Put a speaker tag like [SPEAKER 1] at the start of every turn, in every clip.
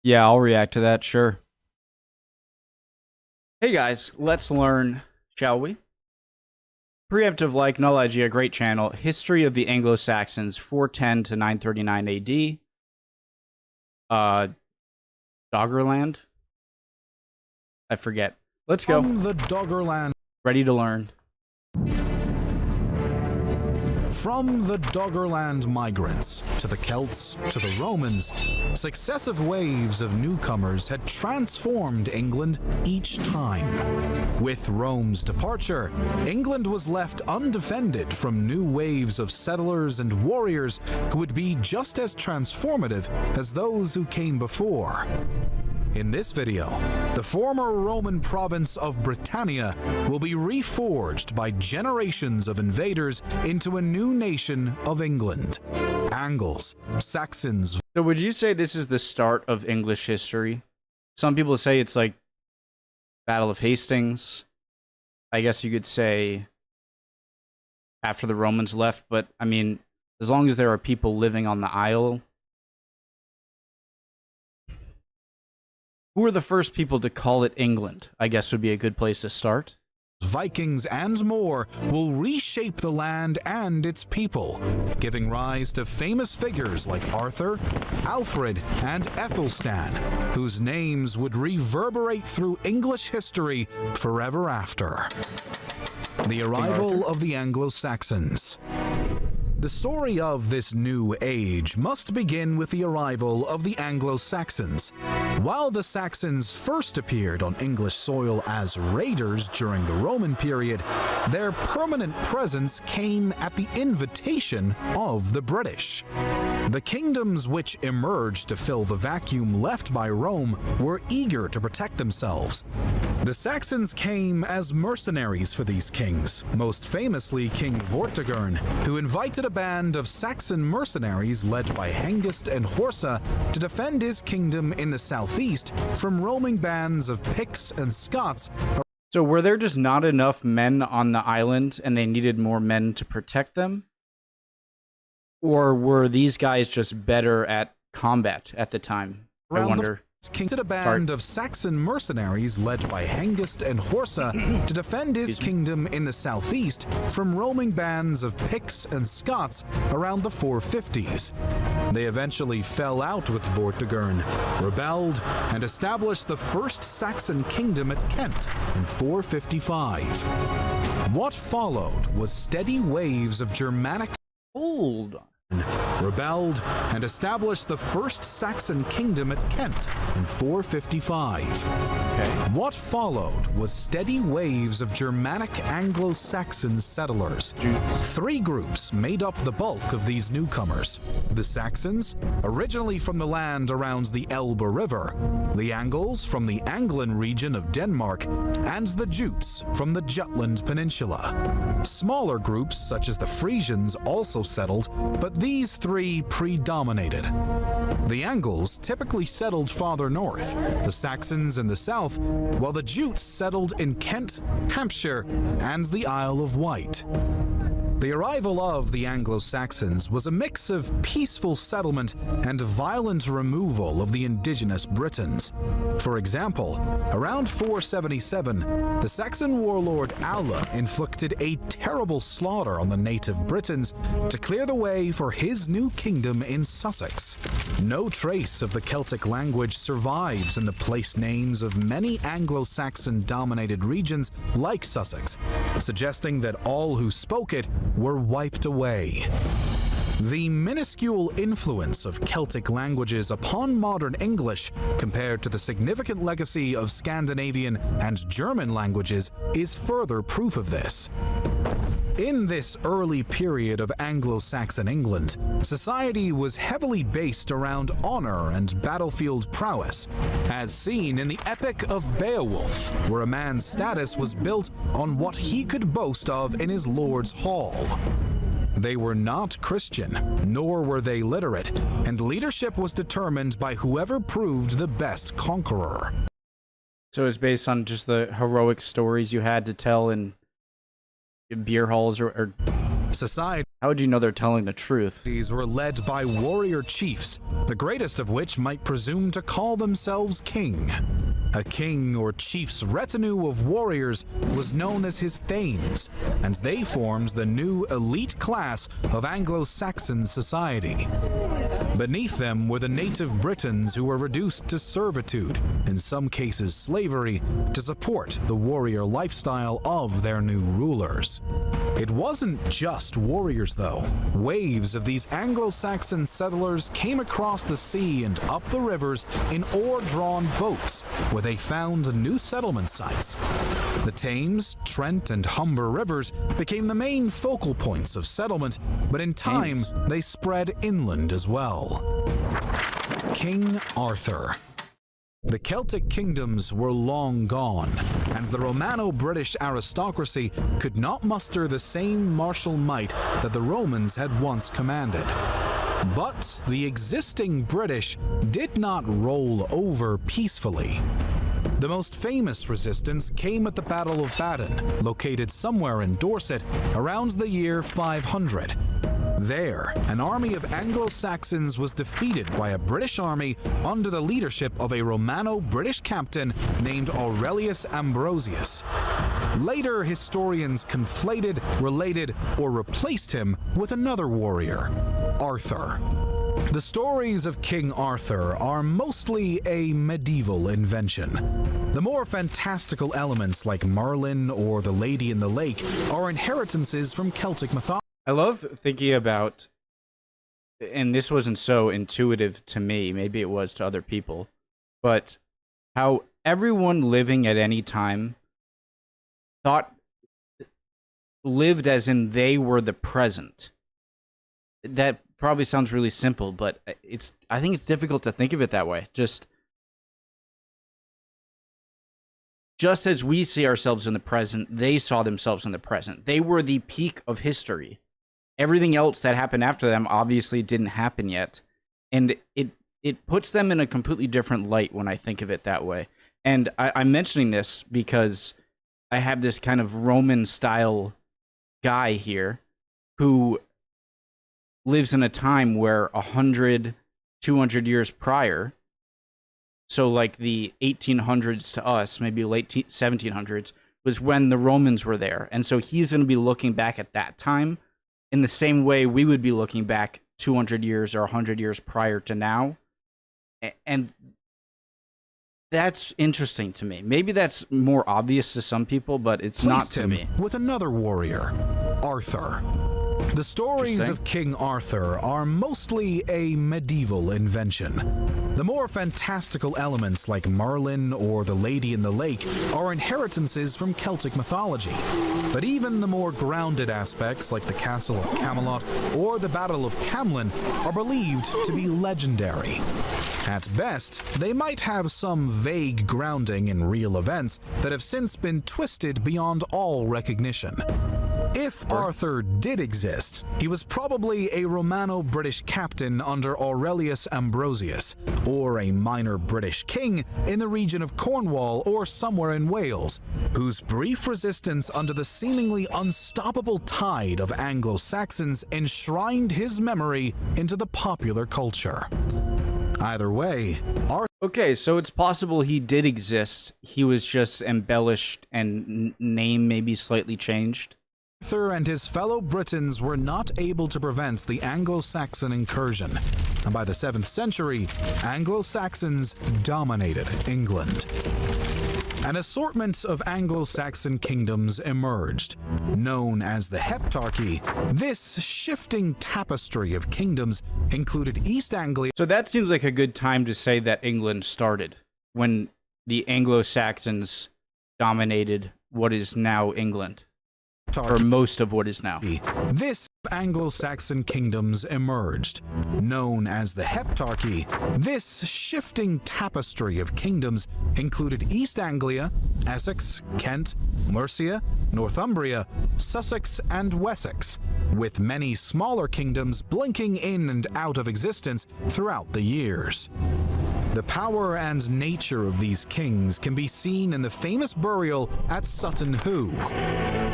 [SPEAKER 1] Yeah, I'll react to that, sure. Hey guys, let's learn, shall we? Preemptive like knowledge, a great channel. History of the Anglo-Saxons, 410 to 939 AD. Doggerland? I forget. Let's go.
[SPEAKER 2] From the Doggerland.
[SPEAKER 1] Ready to learn.
[SPEAKER 2] From the Doggerland migrants, to the Celts, to the Romans, successive waves of newcomers had transformed England each time. With Rome's departure, England was left undefended from new waves of settlers and warriors who would be just as transformative as those who came before. In this video, the former Roman province of Britannia will be reforged by generations of invaders into a new nation of England. Angles, Saxons.
[SPEAKER 1] So would you say this is the start of English history? Some people say it's like Battle of Hastings. I guess you could say after the Romans left, but I mean, as long as there are people living on the Isle. Who were the first people to call it England? I guess would be a good place to start.
[SPEAKER 2] Vikings and more will reshape the land and its people, giving rise to famous figures like Arthur, Alfred, and Ethelstan, whose names would reverberate through English history forever after. The arrival of the Anglo-Saxons. The story of this new age must begin with the arrival of the Anglo-Saxons. While the Saxons first appeared on English soil as raiders during the Roman period, their permanent presence came at the invitation of the British. The kingdoms which emerged to fill the vacuum left by Rome were eager to protect themselves. The Saxons came as mercenaries for these kings, most famously King Vortigern, who invited a band of Saxon mercenaries led by Hengist and Horsa to defend his kingdom in the southeast from roaming bands of Picts and Scots.
[SPEAKER 1] So were there just not enough men on the island and they needed more men to protect them? Or were these guys just better at combat at the time? I wonder.
[SPEAKER 2] King a band of Saxon mercenaries led by Hengist and Horsa to defend his kingdom in the southeast from roaming bands of Picts and Scots around the 450s. They eventually fell out with Vortigern, rebelled, and established the first Saxon kingdom at Kent in 455. What followed was steady waves of Germanic rebelled and established the first Saxon kingdom at Kent in 455. What followed was steady waves of Germanic Anglo-Saxon settlers. Three groups made up the bulk of these newcomers. The Saxons, originally from the land around the Elbe River, the Angles from the Anglan region of Denmark, and the Jutes from the Jutland Peninsula. Smaller groups such as the Frisians also settled, but these three predominated. The Angles typically settled farther north, the Saxons in the south, while the Jutes settled in Kent, Hampshire, and the Isle of Wight. The arrival of the Anglo-Saxons was a mix of peaceful settlement and violent removal of the indigenous Britons. For example, around 477, the Saxon warlord Alla inflicted a terrible slaughter on the native Britons to clear the way for his new kingdom in Sussex. No trace of the Celtic language survives in the place names of many Anglo-Saxon-dominated regions like Sussex, suggesting that all who spoke it were wiped away. The minuscule influence of Celtic languages upon modern English, compared to the significant legacy of Scandinavian and German languages, is further proof of this. In this early period of Anglo-Saxon England, society was heavily based around honor and battlefield prowess, as seen in the Epic of Beowulf, where a man's status was built on what he could boast of in his lord's hall. They were not Christian, nor were they literate, and leadership was determined by whoever proved the best conqueror.
[SPEAKER 1] So it's based on just the heroic stories you had to tell in beer halls or
[SPEAKER 2] Societies
[SPEAKER 1] How would you know they're telling the truth?
[SPEAKER 2] were led by warrior chiefs, the greatest of which might presume to call themselves king. A king or chief's retinue of warriors was known as his thanes, and they formed the new elite class of Anglo-Saxon society. Beneath them were the native Britons who were reduced to servitude, in some cases slavery, to support the warrior lifestyle of their new rulers. It wasn't just warriors, though. Waves of these Anglo-Saxon settlers came across the sea and up the rivers in oar-drawn boats, where they found new settlement sites. The Thames, Trent, and Humber rivers became the main focal points of settlement, but in time, they spread inland as well. King Arthur. The Celtic kingdoms were long gone, and the Romano-British aristocracy could not muster the same martial might that the Romans had once commanded. But the existing British did not roll over peacefully. The most famous resistance came at the Battle of Badon, located somewhere in Dorset around the year 500. There, an army of Anglo-Saxons was defeated by a British army under the leadership of a Romano-British captain named Aurelius Ambrosius. Later, historians conflated, related, or replaced him with another warrior, Arthur. The stories of King Arthur are mostly a medieval invention. The more fantastical elements like Merlin or the Lady in the Lake are inheritances from Celtic mythology.
[SPEAKER 1] I love thinking about, and this wasn't so intuitive to me, maybe it was to other people, but how everyone living at any time lived as in they were the present. That probably sounds really simple, but I think it's difficult to think of it that way. Just as we see ourselves in the present, they saw themselves in the present. They were the peak of history. Everything else that happened after them obviously didn't happen yet. And it puts them in a completely different light when I think of it that way. And I'm mentioning this because I have this kind of Roman-style guy here who lives in a time where 100, 200 years prior, so like the 1800s to us, maybe late 1700s, was when the Romans were there. And so he's going to be looking back at that time in the same way we would be looking back 200 years or 100 years prior to now. And that's interesting to me. Maybe that's more obvious to some people, but it's not to me.
[SPEAKER 2] With another warrior, Arthur. The stories of King Arthur are mostly a medieval invention. The more fantastical elements like Merlin or the Lady in the Lake are inheritances from Celtic mythology. But even the more grounded aspects like the Castle of Camelot or the Battle of Camlan are believed to be legendary. At best, they might have some vague grounding in real events that have since been twisted beyond all recognition. If Arthur did exist, he was probably a Romano-British captain under Aurelius Ambrosius, or a minor British king in the region of Cornwall or somewhere in Wales, whose brief resistance under the seemingly unstoppable tide of Anglo-Saxons enshrined his memory into the popular culture. Either way,
[SPEAKER 1] Okay, so it's possible he did exist. He was just embellished and name maybe slightly changed.
[SPEAKER 2] Arthur and his fellow Britons were not able to prevent the Anglo-Saxon incursion, and by the 7th century, Anglo-Saxons dominated England. An assortment of Anglo-Saxon kingdoms emerged, known as the Heptarchy. This shifting tapestry of kingdoms included East Anglia.
[SPEAKER 1] So that seems like a good time to say that England started, when the Anglo-Saxons dominated what is now England. Or most of what is now.
[SPEAKER 2] This Anglo-Saxon kingdoms emerged, known as the Heptarchy. This shifting tapestry of kingdoms included East Anglia, Essex, Kent, Mercia, Northumbria, Sussex, and Wessex, with many smaller kingdoms blinking in and out of existence throughout the years. The power and nature of these kings can be seen in the famous burial at Sutton Hoo.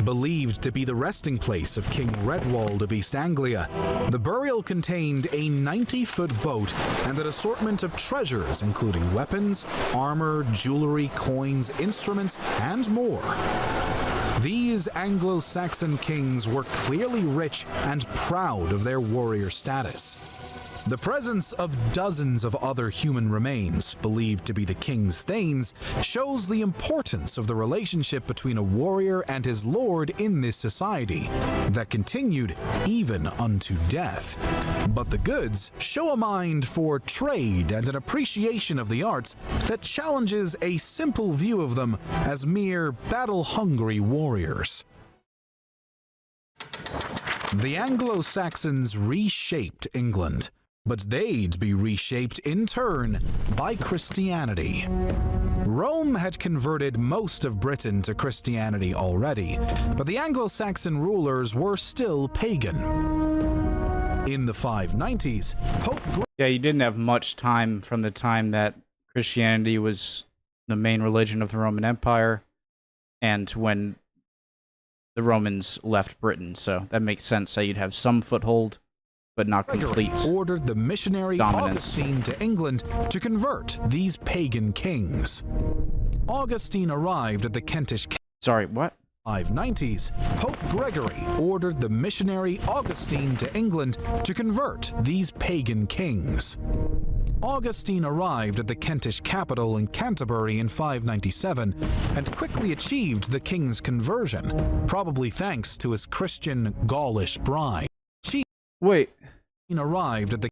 [SPEAKER 2] Believed to be the resting place of King Redwald of East Anglia, the burial contained a 90-foot boat and an assortment of treasures including weapons, armor, jewelry, coins, instruments, and more. These Anglo-Saxon kings were clearly rich and proud of their warrior status. The presence of dozens of other human remains, believed to be the king's thanes, shows the importance of the relationship between a warrior and his lord in this society that continued even unto death. But the goods show a mind for trade and an appreciation of the arts that challenges a simple view of them as mere battle-hungry warriors. The Anglo-Saxons reshaped England, but they'd be reshaped in turn by Christianity. Rome had converted most of Britain to Christianity already, but the Anglo-Saxon rulers were still pagan. In the 590s, Pope...
[SPEAKER 1] Yeah, you didn't have much time from the time that Christianity was the main religion of the Roman Empire and when the Romans left Britain, so that makes sense that you'd have some foothold, but not complete.
[SPEAKER 2] Ordered the missionary
[SPEAKER 1] dominance.
[SPEAKER 2] Augustine to England to convert these pagan kings. Augustine arrived at the Kentish...
[SPEAKER 1] Sorry, what?
[SPEAKER 2] 590s, Pope Gregory ordered the missionary Augustine to England to convert these pagan kings. Augustine arrived at the Kentish capital in Canterbury in 597 and quickly achieved the king's conversion, probably thanks to his Christian Gaulish bride.
[SPEAKER 1] Wait.
[SPEAKER 2] Arrived at the...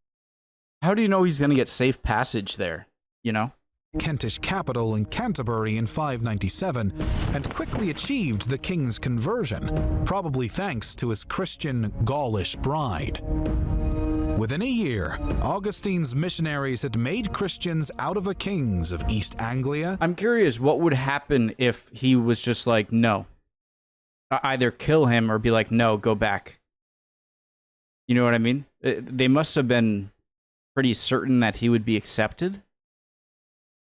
[SPEAKER 1] How do you know he's going to get safe passage there, you know?
[SPEAKER 2] Kentish capital in Canterbury in 597 and quickly achieved the king's conversion, probably thanks to his Christian Gaulish bride. Within a year, Augustine's missionaries had made Christians out of the kings of East Anglia.
[SPEAKER 1] I'm curious what would happen if he was just like, no. Either kill him or be like, no, go back. You know what I mean? They must have been pretty certain that he would be accepted.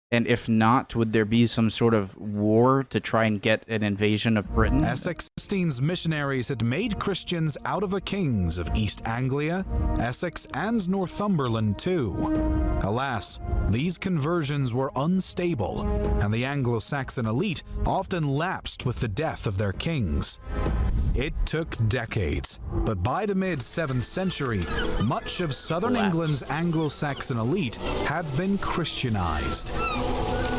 [SPEAKER 1] And if not, would there be some sort of war to try and get an invasion of Britain?
[SPEAKER 2] Augustine's missionaries had made Christians out of the kings of East Anglia, Essex, and Northumberland too. Alas, these conversions were unstable, and the Anglo-Saxon elite often lapsed with the death of their kings. It took decades, but by the mid-7th century, much of southern England's Anglo-Saxon elite had been Christianized.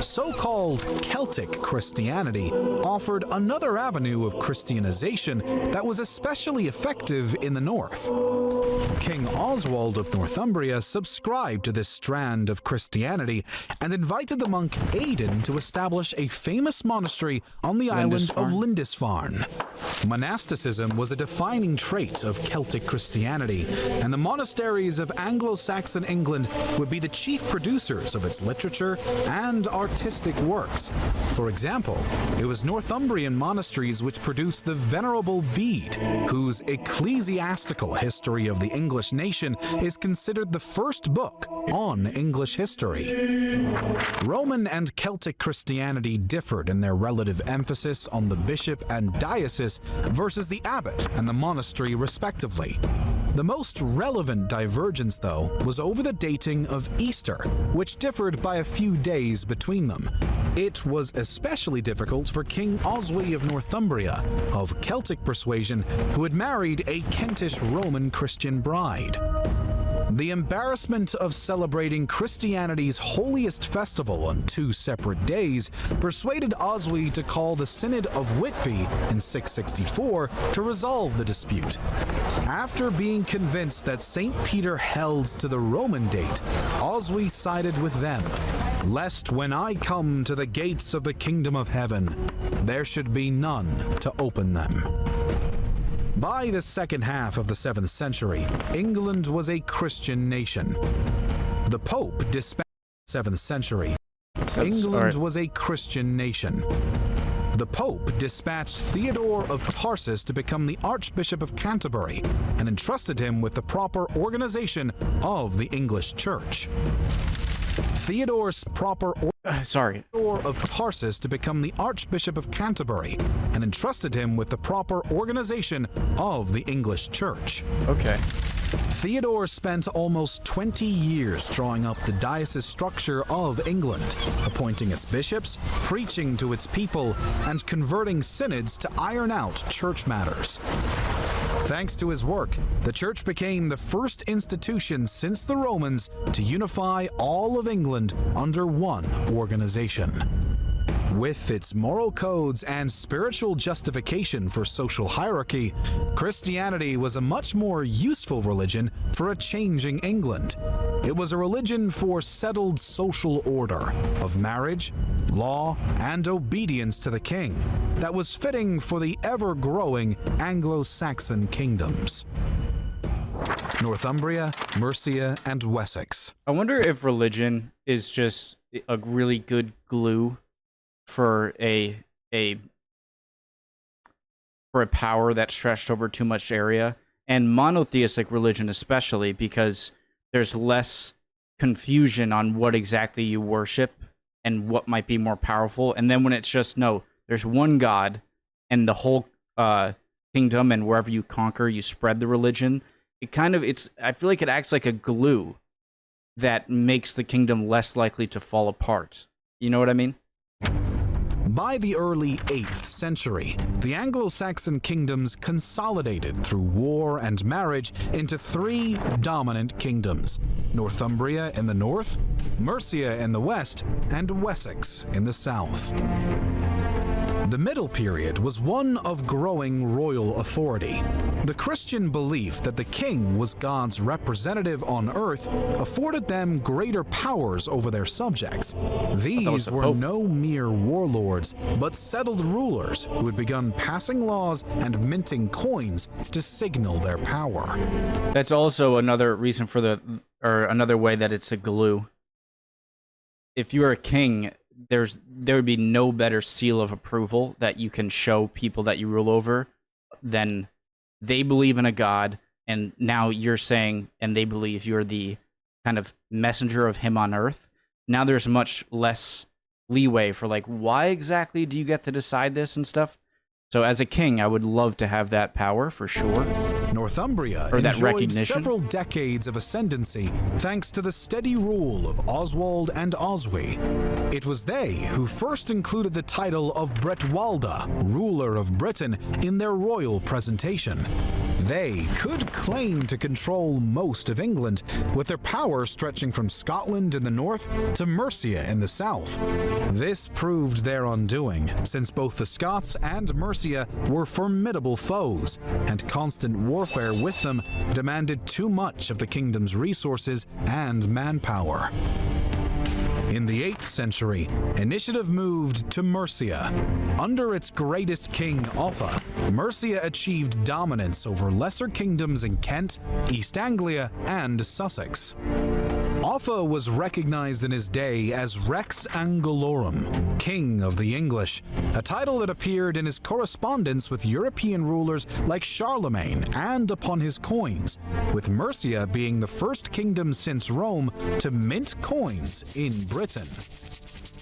[SPEAKER 2] So-called Celtic Christianity offered another avenue of Christianization that was especially effective in the north. King Oswald of Northumbria subscribed to this strand of Christianity and invited the monk Aidan to establish a famous monastery on the island of Lindisfarne. Monasticism was a defining trait of Celtic Christianity, and the monasteries of Anglo-Saxon England would be the chief producers of its literature and artistic works. For example, it was Northumbrian monasteries which produced the Venerable Bede, whose ecclesiastical history of the English nation is considered the first book on English history. Roman and Celtic Christianity differed in their relative emphasis on the bishop and diocese versus the abbot and the monastery respectively. The most relevant divergence, though, was over the dating of Easter, which differed by a few days between them. It was especially difficult for King Oswy of Northumbria, of Celtic persuasion, who had married a Kentish Roman Christian bride. The embarrassment of celebrating Christianity's holiest festival on two separate days persuaded Oswy to call the Synod of Whitby in 664 to resolve the dispute. After being convinced that St. Peter held to the Roman date, Oswy sided with them, lest when I come to the gates of the kingdom of heaven, there should be none to open them. By the second half of the 7th century, England was a Christian nation. The Pope dispatched 7th century. England was a Christian nation. The Pope dispatched Theodore of Tarsus to become the Archbishop of Canterbury and entrusted him with the proper organization of the English Church. Theodore's proper
[SPEAKER 1] Sorry.
[SPEAKER 2] order of Tarsus to become the Archbishop of Canterbury and entrusted him with the proper organization of the English Church.
[SPEAKER 1] Okay.
[SPEAKER 2] Theodore spent almost 20 years drawing up the diocese structure of England, appointing its bishops, preaching to its people, and converting synods to iron out church matters. Thanks to his work, the church became the first institution since the Romans to unify all of England under one organization. With its moral codes and spiritual justification for social hierarchy, Christianity was a much more useful religion for a changing England. It was a religion for settled social order of marriage, law, and obedience to the king that was fitting for the ever-growing Anglo-Saxon kingdoms. Northumbria, Mercia, and Wessex.
[SPEAKER 1] I wonder if religion is just a really good glue for a power that's stretched over too much area, and monotheistic religion especially, because there's less confusion on what exactly you worship and what might be more powerful. And then when it's just, no, there's one God and the whole kingdom, and wherever you conquer, you spread the religion. I feel like it acts like a glue that makes the kingdom less likely to fall apart. You know what I mean?
[SPEAKER 2] By the early 8th century, the Anglo-Saxon kingdoms consolidated through war and marriage into 3 dominant kingdoms: Northumbria in the north, Mercia in the west, and Wessex in the south. The middle period was one of growing royal authority. The Christian belief that the king was God's representative on earth afforded them greater powers over their subjects. These were no mere warlords, but settled rulers who had begun passing laws and minting coins to signal their power.
[SPEAKER 1] That's also another reason for another way that it's a glue. If you're a king, there would be no better seal of approval that you can show people that you rule over than they believe in a god, and now you're saying, and they believe you're the kind of messenger of him on earth. Now there's much less leeway for, like, why exactly do you get to decide this and stuff? So as a king, I would love to have that power for sure.
[SPEAKER 2] Northumbria enjoyed several decades of ascendancy thanks to the steady rule of Oswald and Oswy. It was they who first included the title of Bretwalda, ruler of Britain, in their royal presentation. They could claim to control most of England, with their power stretching from Scotland in the north to Mercia in the south. This proved their undoing, since both the Scots and Mercia were formidable foes, and constant warfare with them demanded too much of the kingdom's resources and manpower. In the 8th century, initiative moved to Mercia. Under its greatest king, Offa, Mercia achieved dominance over lesser kingdoms in Kent, East Anglia, and Sussex. Offa was recognized in his day as Rex Angelorum, King of the English, a title that appeared in his correspondence with European rulers like Charlemagne and upon his coins, with Mercia being the first kingdom since Rome to mint coins in Britain.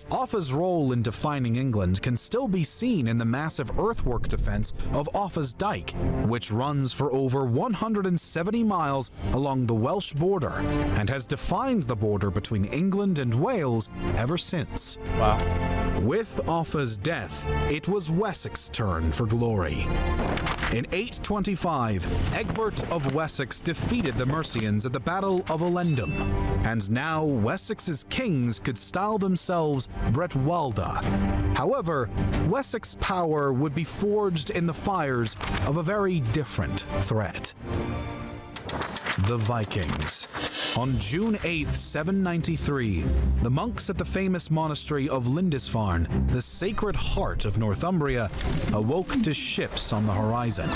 [SPEAKER 2] Offa's role in defining England can still be seen in the massive earthwork defense of Offa's Dyke, which runs for over 170 miles along the Welsh border and has defined the border between England and Wales ever since.
[SPEAKER 1] Wow.
[SPEAKER 2] With Offa's death, it was Wessex's turn for glory. In 825, Egbert of Wessex defeated the Mercians at the Battle of Elendum, and now Wessex's kings could style themselves Bretwalda. However, Wessex's power would be forged in the fires of a very different threat. The Vikings. On June 8, 793, the monks at the famous monastery of Lindisfarne, the Sacred Heart of Northumbria, awoke to ships on the horizon.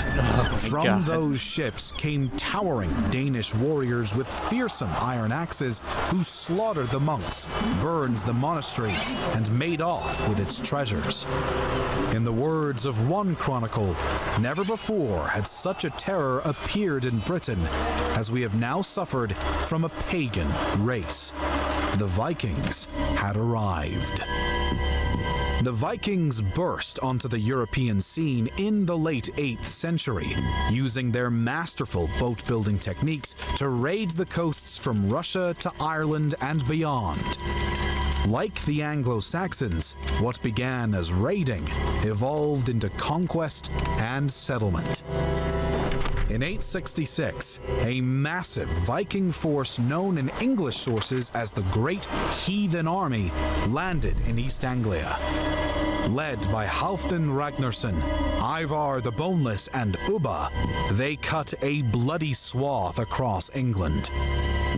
[SPEAKER 2] From those ships came towering Danish warriors with fearsome iron axes who slaughtered the monks, burned the monastery, and made off with its treasures. In the words of one chronicle, never before had such a terror appeared in Britain as we have now suffered from a pagan race. the Vikings had arrived. The Vikings burst onto the European scene in the late 8th century, using their masterful boat-building techniques to raid the coasts from Russia to Ireland and beyond. Like the Anglo-Saxons, what began as raiding evolved into conquest and settlement. In 866, a massive Viking force known in English sources as the Great Heathen Army landed in East Anglia. Led by Halfdan Ragnarsson, Ivar the Boneless, and Ubba, they cut a bloody swath across England.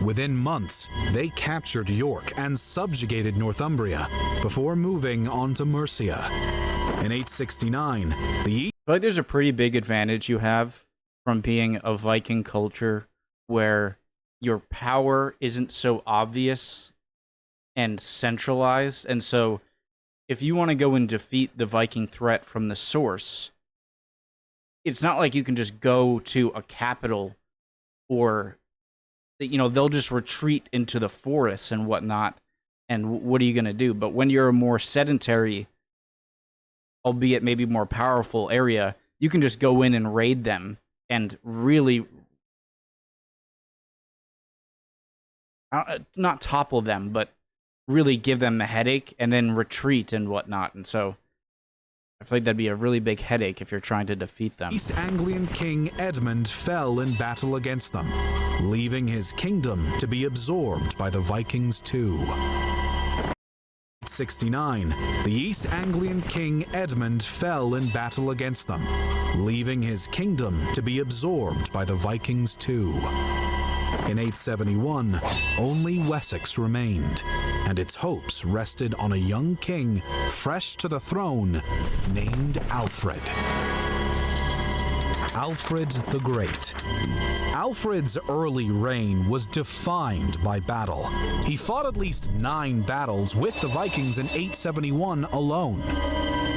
[SPEAKER 2] Within months, they captured York and subjugated Northumbria before moving on to Mercia. In 869,
[SPEAKER 1] I feel like there's a pretty big advantage you have from being a Viking culture where your power isn't so obvious and centralized. And so if you want to go and defeat the Viking threat from the source, it's not like you can just go to a capital or, you know, they'll just retreat into the forests and whatnot. And what are you going to do? But when you're a more sedentary, albeit maybe more powerful area, you can just go in and raid them and really not topple them, but really give them a headache and then retreat and whatnot. And so I feel like that'd be a really big headache if you're trying to defeat them.
[SPEAKER 2] East Anglian King Edmund fell in battle against them, leaving his kingdom to be absorbed by the Vikings too. 869, the East Anglian King Edmund fell in battle against them, leaving his kingdom to be absorbed by the Vikings too. In 871, only Wessex remained, and its hopes rested on a young king fresh to the throne named Alfred. Alfred the Great. Alfred's early reign was defined by battle. He fought at least 9 battles with the Vikings in 871 alone.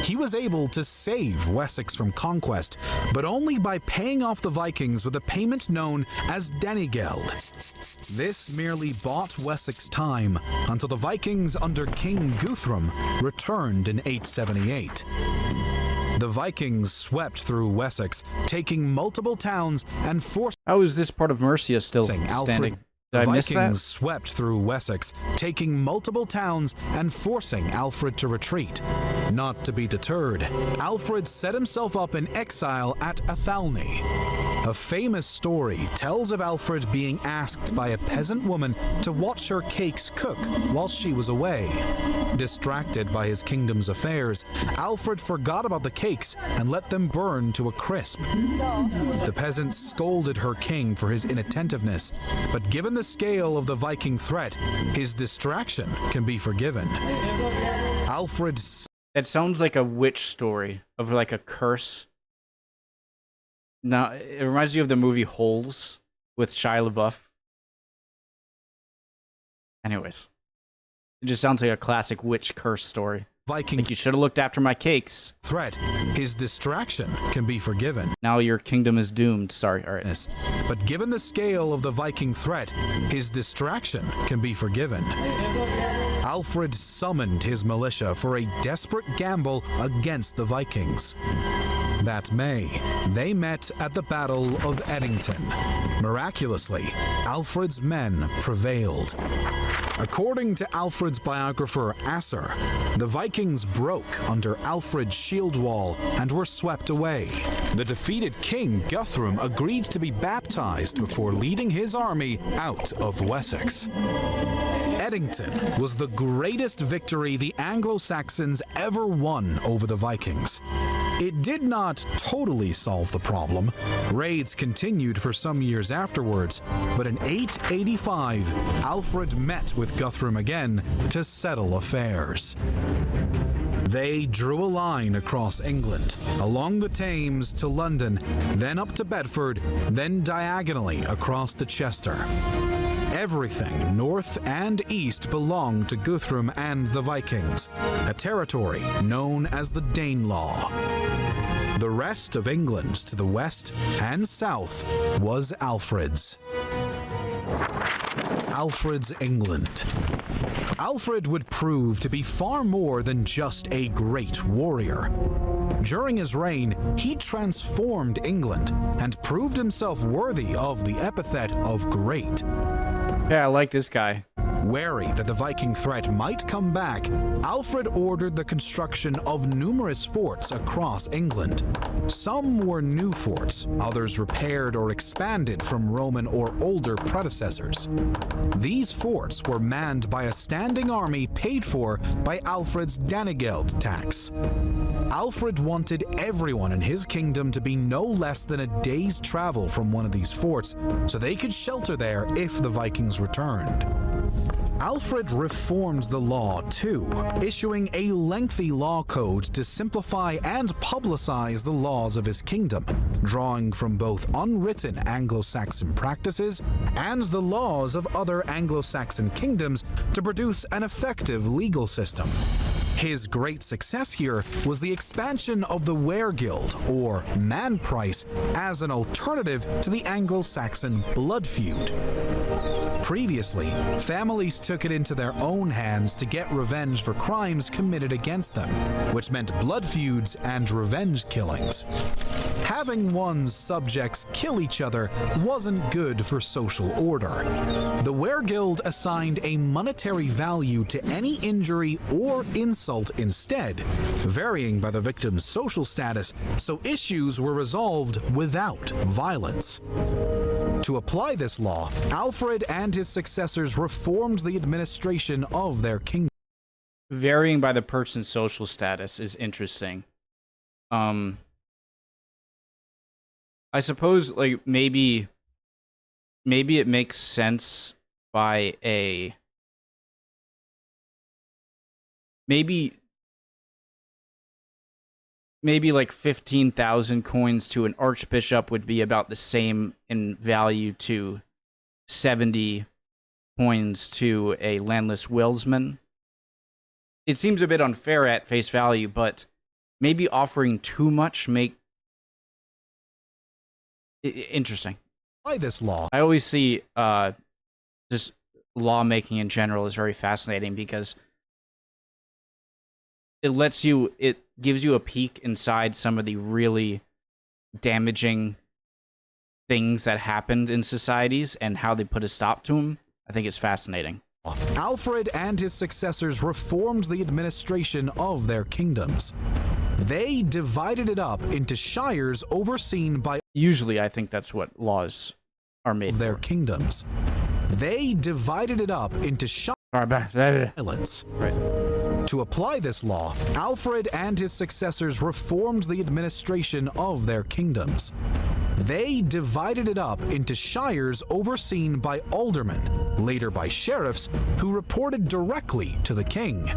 [SPEAKER 2] He was able to save Wessex from conquest, but only by paying off the Vikings with a payment known as Danegeld. This merely bought Wessex time until the Vikings under King Guthrum returned in 878. The Vikings swept through Wessex, taking multiple towns and forcing
[SPEAKER 1] How is this part of Mercia still standing? Did I miss that?
[SPEAKER 2] The Vikings swept through Wessex, taking multiple towns and forcing Alfred to retreat. Not to be deterred, Alfred set himself up in exile at Athelney. A famous story tells of Alfred being asked by a peasant woman to watch her cakes cook while she was away. Distracted by his kingdom's affairs, Alfred forgot about the cakes and let them burn to a crisp. The peasant scolded her king for his inattentiveness, but given the scale of the Viking threat, his distraction can be forgiven. Alfred...
[SPEAKER 1] That sounds like a witch story of like a curse. Now, it reminds you of the movie Holes with Shia LaBeouf. Anyways, it just sounds like a classic witch curse story.
[SPEAKER 2] Viking
[SPEAKER 1] like you should have looked after my cakes.
[SPEAKER 2] Threat. His distraction can be forgiven.
[SPEAKER 1] Now your kingdom is doomed. Sorry, all right.
[SPEAKER 2] But given the scale of the Viking threat, his distraction can be forgiven. Alfred summoned his militia for a desperate gamble against the Vikings. That May, they met at the Battle of Edington. Miraculously, Alfred's men prevailed. According to Alfred's biographer Asser, the Vikings broke under Alfred's shield wall and were swept away. The defeated King Guthrum agreed to be baptized before leading his army out of Wessex. Edington was the greatest victory the Anglo-Saxons ever won over the Vikings. It did not totally solve the problem. Raids continued for some years afterwards, but in 885, Alfred met with Guthrum again to settle affairs. They drew a line across England, along the Thames to London, then up to Bedford, then diagonally across to Chester. Everything north and east belonged to Guthrum and the Vikings, a territory known as the Danelaw. The rest of England to the west and south was Alfred's. Alfred's England. Alfred would prove to be far more than just a great warrior. During his reign, he transformed England and proved himself worthy of the epithet of great.
[SPEAKER 1] Yeah, I like this guy.
[SPEAKER 2] Wary that the Viking threat might come back, Alfred ordered the construction of numerous forts across England. Some were new forts, others repaired or expanded from Roman or older predecessors. These forts were manned by a standing army paid for by Alfred's Danegeld tax. Alfred wanted everyone in his kingdom to be no less than a day's travel from one of these forts, so they could shelter there if the Vikings returned. Alfred reformed the law too, issuing a lengthy law code to simplify and publicize the laws of his kingdom, drawing from both unwritten Anglo-Saxon practices and the laws of other Anglo-Saxon kingdoms to produce an effective legal system. His great success here was the expansion of the weregild, or man price, as an alternative to the Anglo-Saxon blood feud. Previously, families took it into their own hands to get revenge for crimes committed against them, which meant blood feuds and revenge killings. Having one's subjects kill each other wasn't good for social order. The weregild assigned a monetary value to any injury or insult instead, varying by the victim's social status, so issues were resolved without violence. To apply this law, Alfred and his successors reformed the administration of their kingdom.
[SPEAKER 1] Varying by the person's social status is interesting. I suppose, like, maybe it makes sense by a... Maybe like 15,000 coins to an archbishop would be about the same in value to 70 coins to a landless willsman. It seems a bit unfair at face value, but maybe offering too much make interesting.
[SPEAKER 2] By this law,
[SPEAKER 1] I always see just lawmaking in general is very fascinating because it gives you a peek inside some of the really damaging things that happened in societies and how they put a stop to them. I think it's fascinating.
[SPEAKER 2] Alfred and his successors reformed the administration of their kingdoms. They divided it up into shires overseen by...
[SPEAKER 1] Usually, I think that's what laws are made
[SPEAKER 2] their
[SPEAKER 1] for.
[SPEAKER 2] Kingdoms. They divided it up into shires.
[SPEAKER 1] Right.
[SPEAKER 2] To apply this law, Alfred and his successors reformed the administration of their kingdoms. They divided it up into shires overseen by aldermen, later by sheriffs, who reported directly to the king.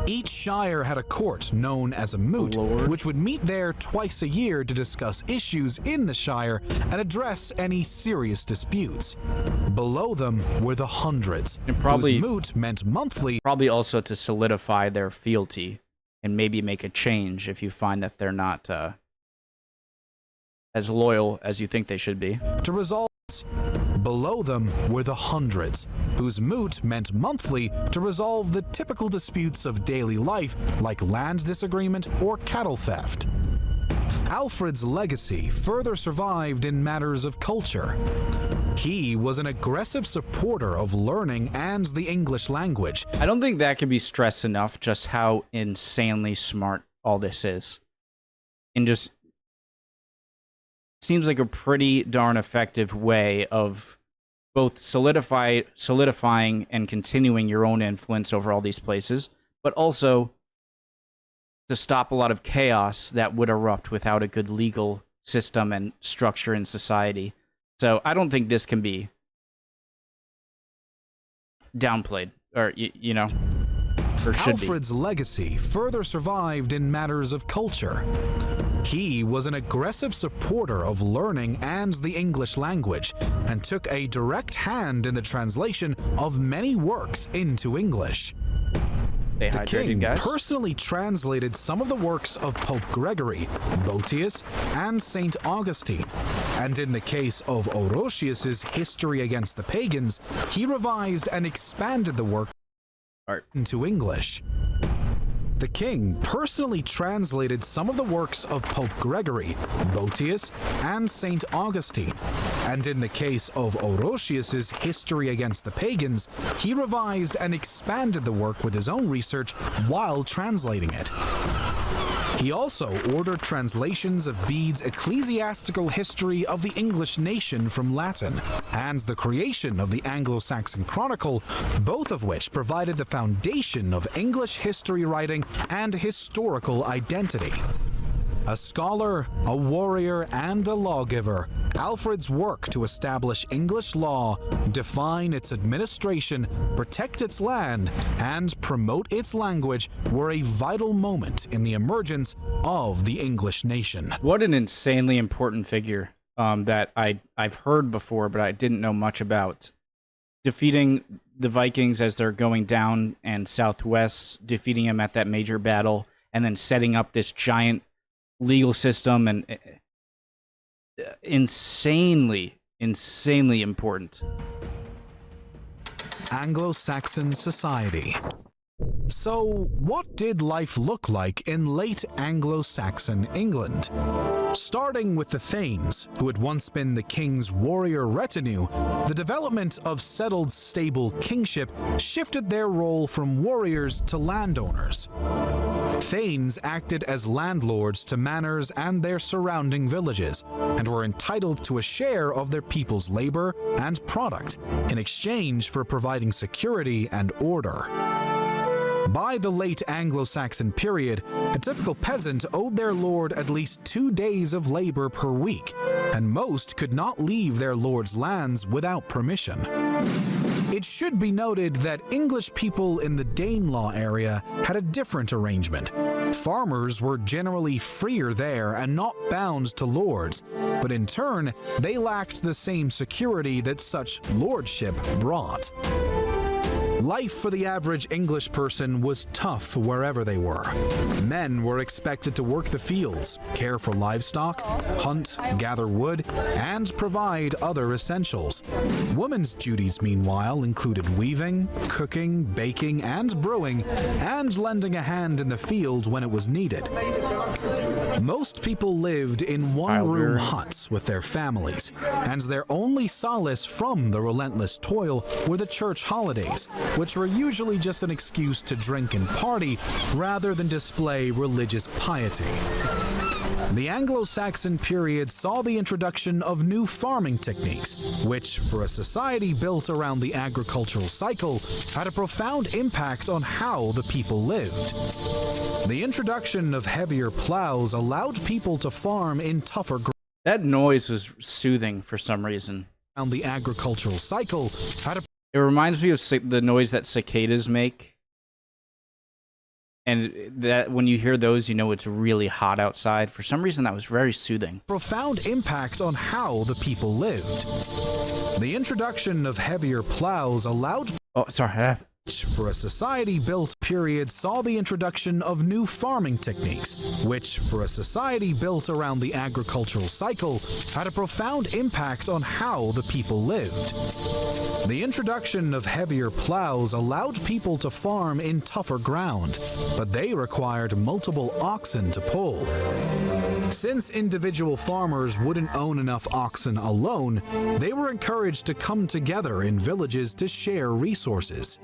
[SPEAKER 2] Each shire had a court known as a moot, which would meet there twice a year to discuss issues in the shire and address any serious disputes. Below them were the hundreds, whose moot meant monthly.
[SPEAKER 1] Probably also to solidify their fealty and maybe make a change if you find that they're not as loyal as you think they should be.
[SPEAKER 2] To resolve. Below them were the hundreds, whose moot meant monthly to resolve the typical disputes of daily life like land disagreement or cattle theft. Alfred's legacy further survived in matters of culture. He was an aggressive supporter of learning and the English language.
[SPEAKER 1] I don't think that can be stressed enough, just how insanely smart all this is. And just seems like a pretty darn effective way of both solidifying and continuing your own influence over all these places, but also to stop a lot of chaos that would erupt without a good legal system and structure in society. So I don't think this can be downplayed, or, you know, or should
[SPEAKER 2] Alfred's legacy further survived in matters of culture. He was an aggressive supporter of learning and the English language, and took a direct hand in the translation of many works into English. The king personally translated some of the works of Pope Gregory, Boetius, and St. Augustine, and in the case of Orosius's History Against the Pagans, he revised and expanded the work
[SPEAKER 1] Art.
[SPEAKER 2] into English. The king personally translated some of the works of Pope Gregory, Boetius, and St. Augustine, and in the case of Orosius's History Against the Pagans, he revised and expanded the work with his own research while translating it. He also ordered translations of Bede's Ecclesiastical History of the English Nation from Latin, and the creation of the Anglo-Saxon Chronicle, both of which provided the foundation of English history writing and historical identity. A scholar, a warrior, and a lawgiver, Alfred's work to establish English law, define its administration, protect its land, and promote its language were a vital moment in the emergence of the English nation.
[SPEAKER 1] What an insanely important figure that I've heard before, but I didn't know much about. Defeating the Vikings as they're going down and southwest, defeating them at that major battle, and then setting up this giant legal system, and insanely important.
[SPEAKER 2] Anglo-Saxon society. So, what did life look like in late Anglo-Saxon England? Starting with the Thanes, who had once been the king's warrior retinue, the development of settled stable kingship shifted their role from warriors to landowners. Thanes acted as landlords to manors and their surrounding villages, and were entitled to a share of their people's labor and product in exchange for providing security and order. By the late Anglo-Saxon period, a typical peasant owed their lord at least 2 days of labor per week, and most could not leave their lord's lands without permission. It should be noted that English people in the Danelaw area had a different arrangement. Farmers were generally freer there and not bound to lords, but in turn, they lacked the same security that such lordship brought. Life for the average English person was tough wherever they were. Men were expected to work the fields, care for livestock, hunt, gather wood, and provide other essentials. Women's duties, meanwhile, included weaving, cooking, baking, and brewing, and lending a hand in the field when it was needed. Most people lived in one-room huts with their families, and their only solace from the relentless toil were the church holidays, which were usually just an excuse to drink and party rather than display religious piety. The Anglo-Saxon period saw the introduction of new farming techniques, which, for a society built around the agricultural cycle, had a profound impact on how the people lived. The introduction of heavier plows allowed people to farm in tougher ground.
[SPEAKER 1] That noise was soothing for some reason.
[SPEAKER 2] The agricultural cycle had a...
[SPEAKER 1] It reminds me of the noise that cicadas make. And that when you hear those, you know it's really hot outside. For some reason, that was very soothing.
[SPEAKER 2] Profound impact on how the people lived. The introduction of heavier plows allowed...
[SPEAKER 1] Oh, sorry.
[SPEAKER 2] For a society built period saw the introduction of new farming techniques, which, for a society built around the agricultural cycle, had a profound impact on how the people lived. The introduction of heavier plows allowed people to farm in tougher ground, but they required multiple oxen to pull. Since individual farmers wouldn't own enough oxen alone, they were encouraged to come together in villages to share resources.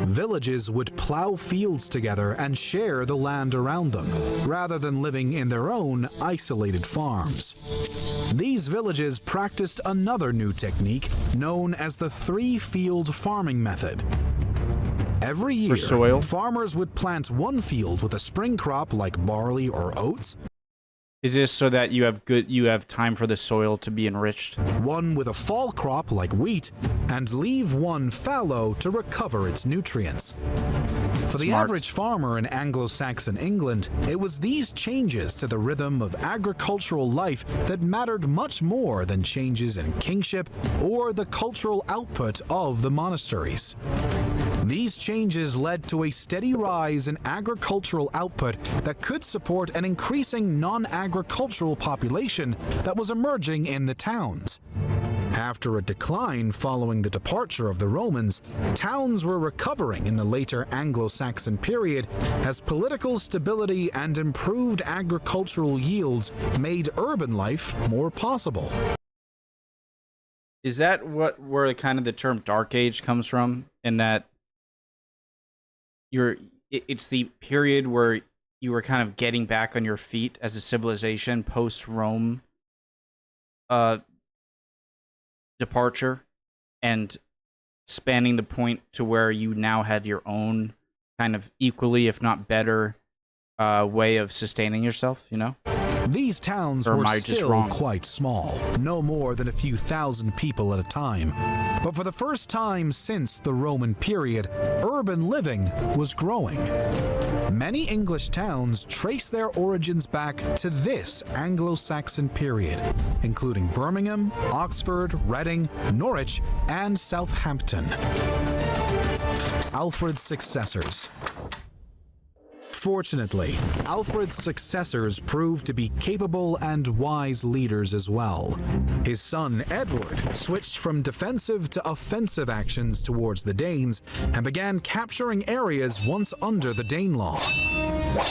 [SPEAKER 2] Villages would plow fields together and share the land around them, rather than living in their own isolated farms. These villages practiced another new technique known as the three-field farming method. Every year, farmers would plant one field with a spring crop like barley or oats.
[SPEAKER 1] Is this so that you have time for the soil to be enriched?
[SPEAKER 2] One with a fall crop like wheat, and leave one fallow to recover its nutrients. For the average farmer in Anglo-Saxon England, it was these changes to the rhythm of agricultural life that mattered much more than changes in kingship or the cultural output of the monasteries. These changes led to a steady rise in agricultural output that could support an increasing non-agricultural population that was emerging in the towns. After a decline following the departure of the Romans, towns were recovering in the later Anglo-Saxon period as political stability and improved agricultural yields made urban life more possible.
[SPEAKER 1] Is that where kind of the term Dark Age comes from? In that it's the period where you were kind of getting back on your feet as a civilization post-Rome departure, and spanning the point to where you now have your own kind of equally, if not better, way of sustaining yourself, you know?
[SPEAKER 2] These towns were still quite small, no more than a few thousand people at a time. But for the first time since the Roman period, urban living was growing. Many English towns trace their origins back to this Anglo-Saxon period, including Birmingham, Oxford, Reading, Norwich, and Southampton. Alfred's successors. Fortunately, Alfred's successors proved to be capable and wise leaders as well. His son Edward switched from defensive to offensive actions towards the Danes and began capturing areas once under the Danelaw.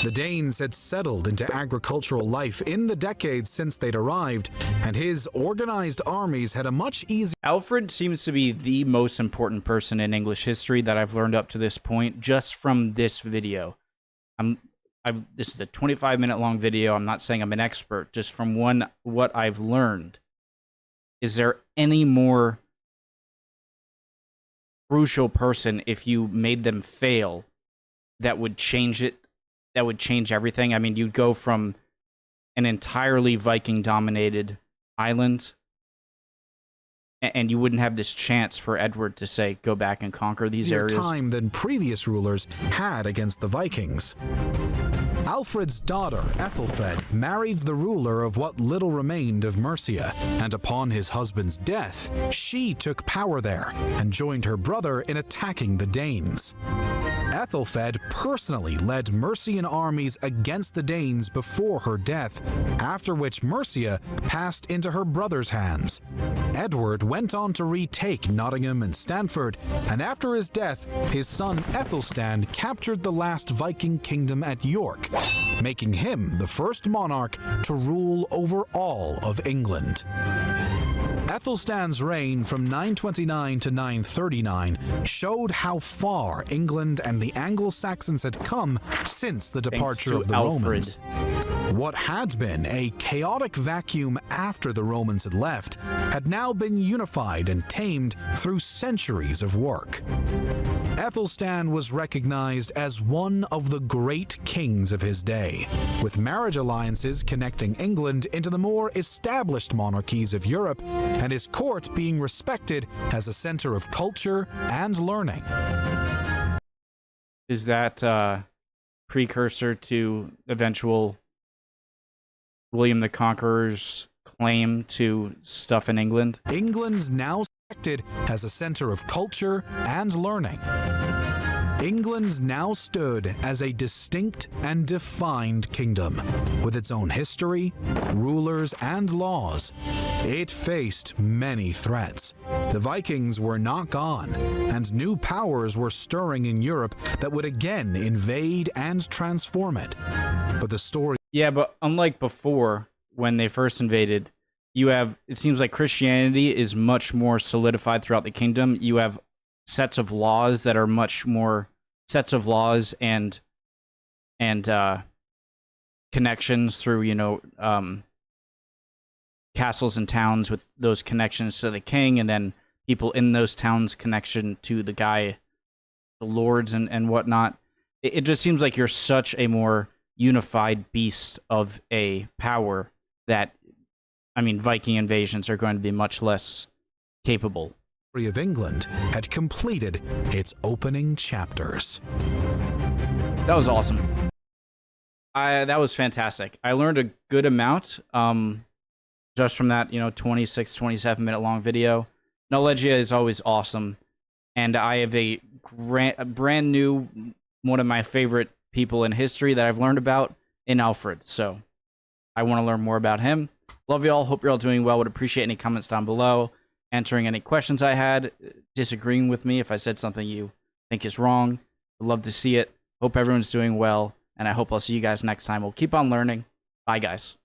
[SPEAKER 2] The Danes had settled into agricultural life in the decades since they'd arrived, and his organized armies had a much easier...
[SPEAKER 1] Alfred seems to be the most important person in English history that I've learned up to this point, just from this video. This is a 25-minute long video. I'm not saying I'm an expert, just from what I've learned. Is there any more crucial person, if you made them fail, that would change it, that would change everything? I mean, you'd go from an entirely Viking-dominated island, and you wouldn't have this chance for Edward to say, go back and conquer these areas.
[SPEAKER 2] Time than previous rulers had against the Vikings. Alfred's daughter, Ethelfed, married the ruler of what little remained of Mercia, and upon his husband's death, she took power there and joined her brother in attacking the Danes. Ethelfed personally led Mercian armies against the Danes before her death, after which Mercia passed into her brother's hands. Edward went on to retake Nottingham and Stamford, and after his death, his son Aethelstan captured the last Viking kingdom at York, making him the first monarch to rule over all of England. Ethelstan's reign from 929 to 939 showed how far England and the Anglo-Saxons had come since the departure of the Romans. What had been a chaotic vacuum after the Romans had left had now been unified and tamed through centuries of work. Aethelstan was recognized as one of the great kings of his day, with marriage alliances connecting England into the more established monarchies of Europe, and his court being respected as a center of culture and learning.
[SPEAKER 1] Is that precursor to eventual William the Conqueror's claim to stuff in England?
[SPEAKER 2] England's now respected as a center of culture and learning. England now stood as a distinct and defined kingdom, with its own history, rulers, and laws. It faced many threats. The Vikings were not gone, and new powers were stirring in Europe that would again invade and transform it. But the story...
[SPEAKER 1] Yeah, but unlike before, when they first invaded, it seems like Christianity is much more solidified throughout the kingdom. You have sets of laws that are much more sets of laws and connections through, castles and towns with those connections to the king, and then people in those towns connection to the lords and whatnot. It just seems like you're such a more unified beast of a power that, Viking invasions are going to be much less capable.
[SPEAKER 2] Of England had completed its opening chapters.
[SPEAKER 1] That was awesome. That was fantastic. I learned a good amount just from that, 26, 27-minute long video. Knowledge is always awesome. And I have a brand new, one of my favorite people in history that I've learned about in Alfred. So I want to learn more about him. Love you all. Hope you're all doing well. Would appreciate any comments down below. answering any questions I had, disagreeing with me if I said something you think is wrong. I'd love to see it. Hope everyone's doing well, and I hope I'll see you guys next time. We'll keep on learning. Bye, guys.